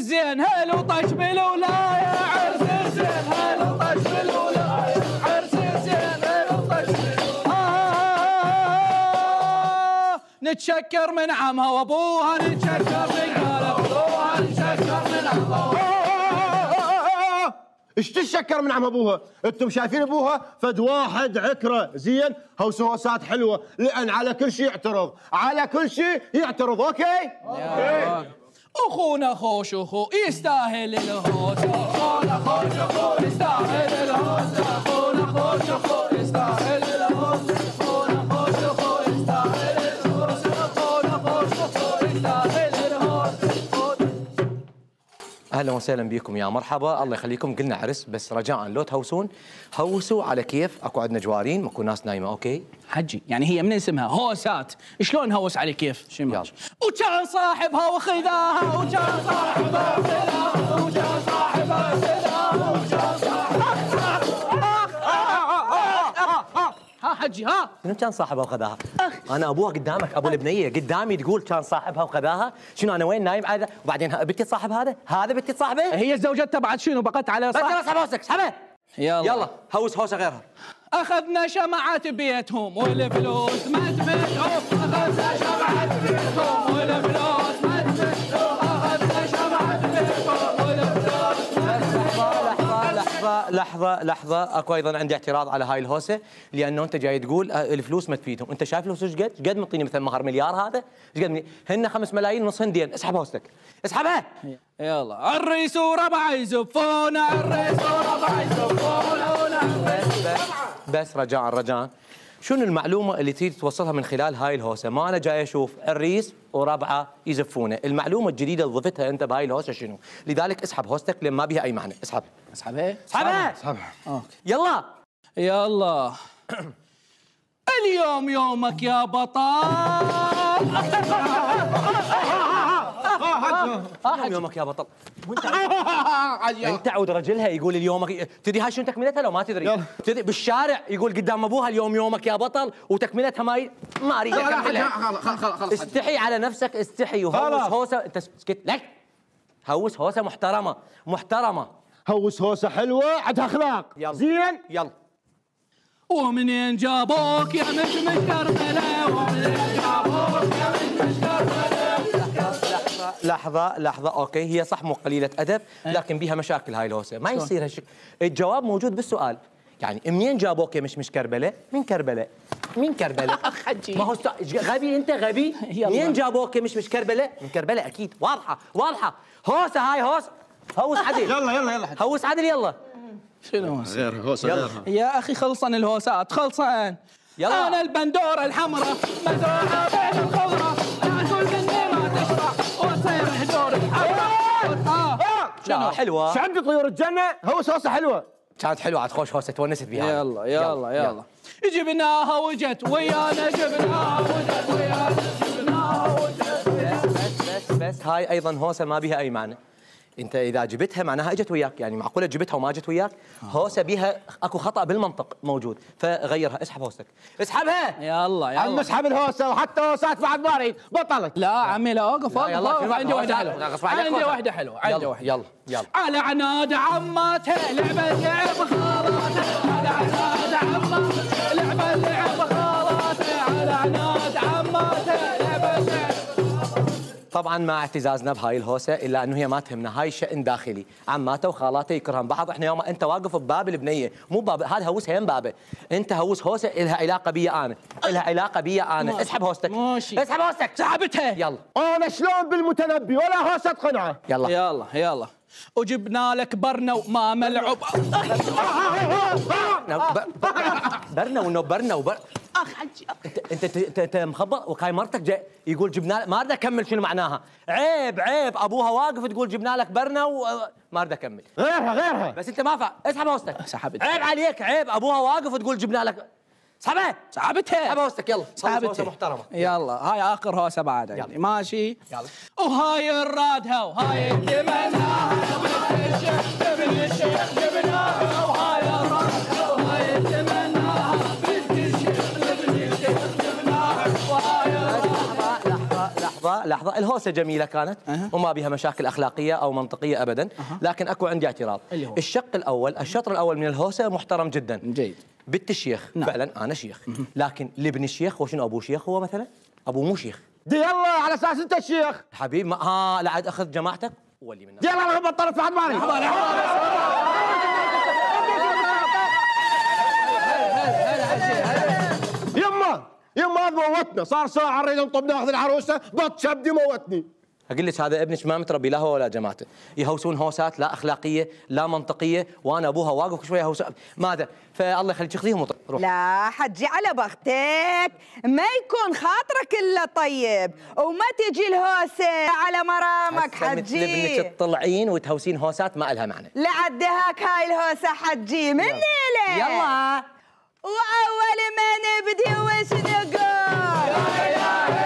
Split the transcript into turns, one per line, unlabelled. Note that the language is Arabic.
الزين هل وطش بالولاية، عرس الزين هل وطش بالولاية، عرس الزين هل وطش بالولاية. نتشكر من عمها وابوها، نتشكر من قال ابوها، نتشكر من عمها.
ايش تتشكر من عم ابوها؟ انتم شايفين ابوها فد واحد عكره زين، هوسات حلوه، لان على كل شيء يعترض، على كل شيء يعترض. اوكي؟
اخونا خوش اخو يستاهل الهوس، اخونا خوش اخو يستاهل الهوس، اخونا خوش اخو يستاهل الهوس، اخونا خوش اخو يستاهل الهوس، اخونا خوش اخو يستاهل الهوس.
اهلا وسهلا بكم، يا مرحبا، الله يخليكم. قلنا عرس بس رجاء لو تهوسون هوسوا على كيف، اكو عندنا جوارين، ماكو ناس نايمه. اوكي
حجي يعني هي من اسمها هوسات، شلون نهوس على كيف؟ شمال وكان صاحبها وخذاها، وكان صاحبها وخذاها، وكان صاحبها وخذاها، وكان صاحبها. ها حجي ها
شنو كان صاحبها وخذاها؟ انا ابوها قدامك، ابو البنيه قدامي تقول كان صاحبها وخذاها. شنو انا وين نايم عاده؟ وبعدين بنتي تصاحب هذا بنتي تصاحبه؟
هي زوجتها بعد شنو بقت على صاحب؟
بس اسحب هوسك اسحبها. يلا هوس هوسه غيرها.
اخذنا شمعات بيتهم والفلوس ما تفيدهم، اخذنا شمعات بيتهم والفلوس ما تفيدهم، اخذنا شمعات بيتهم والفلوس ما تفيدهم.
لحظة اكو ايضا عندي اعتراض على هاي الهوسه، لانه انت جاي تقول الفلوس ما تفيدهم، انت شايف الفلوس ايش قد؟ معطيني مثلا مهر مليار، هذا ايش قد؟ هن 5 ملايين نصهن دين. اسحب هوستك اسحبها.
يلا الريس وربع يزفون، الريس وربع يزفون.
بس رجاء شنو المعلومه اللي تريد توصلها من خلال هاي الهوسه؟ ما انا جاي اشوف الريس وربعه يزفونه، المعلومه الجديده اللي ضفتها انت بهاي الهوسه شنو؟ لذلك اسحب هوستك لان ما بيها اي معنى. اسحبها. اوكي
يلا اليوم يومك يا بطل.
يومك يا بطل. انت عود رجلها يقول اليوم تدري هاي شنو تكملتها لو ما تدري؟ تدري بالشارع يقول قدام ابوها اليوم يومك يا بطل، وتكملتها ما اريد اكملها. خلاص استحي على نفسك، استحي وهوس هوسه. انت اسكت لك. هوس هوسه محترمه.
هوس هوسه حلوه عندها اخلاق. زين
يلا.
ومنين جابوك يا مشمش كربلاء، ومنين جابوك يا مشمش كربلاء.
لحظة اوكي، هي صح مو قليلة ادب لكن بيها مشاكل هاي الهوسة، ما يصير هالشيء. الجواب موجود بالسؤال، يعني منين جابوك يا مش كربلاء؟ من كربلاء.
اخ حجي
ما هو غبي، انت غبي. منين جابوك يا مش كربلاء؟ من كربلاء اكيد، واضحة. هوسة هاي هوس عدل.
يلا
هوس عدل. يلا
شنو هوسة؟
غير هوسه غيرها
يا اخي خلصن الهوسات خلصن.
يلا
انا البندوره الحمراء مزروعه بين الخضره، تاكل مني ما تشبع وتصير حجور الحمراء.
لا حلوة.
ايش عندي طيور الجنه؟ هوسه حلوه.
كانت حلوة عاد خوش هوسة تونست بها.
يلا جبناها وجت ويانا، جبناها وجت
بس هاي ايضا هوسة ما بيها اي معنى. انت اذا جبتها معناها اجت وياك، يعني معقوله جبتها وما اجت وياك؟ هوسه بيها اكو خطا بالمنطق موجود، فغيرها. اسحب هوستك اسحبها.
يلا
عم اسحب الهوسه، وحتى هوسات بعد ما اريد بطلت.
لا عمي لا اوقف.
عندي واحده حلوه. يلا
على عناد عماتها لعب خالاتها، على عناد عماتها لعب خالاتها، على عناد عماتها لعب.
طبعا مع اعتزازنا بهاي الهوسه الا انه هي ما تهمنا، هاي شأن داخلي، عماته وخالاته يكرهن بعض. احنا يوم انت واقف بباب البنيه مو باب هذا، هوسها يم بابه. انت هوس هوسه الها علاقه بي انا، اسحب هوستك.
ماشي
اسحب هوستك.
سحبتها.
يلا.
انا شلون بالمتنبي ولا هوسه قنعه.
يلا وجبنا لك برنو ما ملعوب.
برنو
اخ حجي
انت مخبط. وكاي مرتك جاي يقول جبنا، ما اريد اكمل شنو معناها. عيب ابوها واقف تقول جبنا لك برنو، ما اريد اكمل.
غيرها
بس انت ما اسحب هوستك.
سحبت.
عيب عليك، عيب ابوها واقف تقول جبنا لك. سحبتها. اسحب هوستك. يلا هوسه محترمه.
يلا هاي اخر هوسه بعد. يعني ماشي.
يلا.
وهاي الرادها وهاي التمناها ابن الشيخ جبناها، وهاي الرادها وهاي التمناها بنت الشيخ ابن الشيخ جبناها، وهاي
لحظه لا لحظه، الهوسه جميله كانت وما بها مشاكل اخلاقيه او منطقيه ابدا، لكن اكو عندي اعتراض. الشق الاول، الشطر الاول من الهوسه محترم جدا
جيد.
بنت الشيخ. نعم. فعلا انا شيخ، لكن لابن الشيخ وشنو ابوه شيخ هو مثلا؟ ابوه مو شيخ.
دي يلا على اساس انت الشيخ
حبيب ما لا عاد اخذ جماعتك وولي منك.
يلا انا بطلت بعد مالي. يما موتنا، صار ساعه نريد نطب ناخذ العروسه بط شبدي موتني.
اقول لك هذا ابنك ما متربي لا هو ولا جماعته، يهوسون هوسات لا اخلاقيه لا منطقيه، وانا ابوها واقف كل شويه هوسات ماذا؟ فالله يخليك خذيهم روح.
لا حجي على بختك، ما يكون خاطرك الا طيب، وما تجي الهوسه على مرامك حجي.
مثل ابنك تطلعين وتهوسين هوسات ما لها معنى.
لا عدهاك هاي الهوسه حجي من ليله.
يلا.
واول ما نبدي وش نقول؟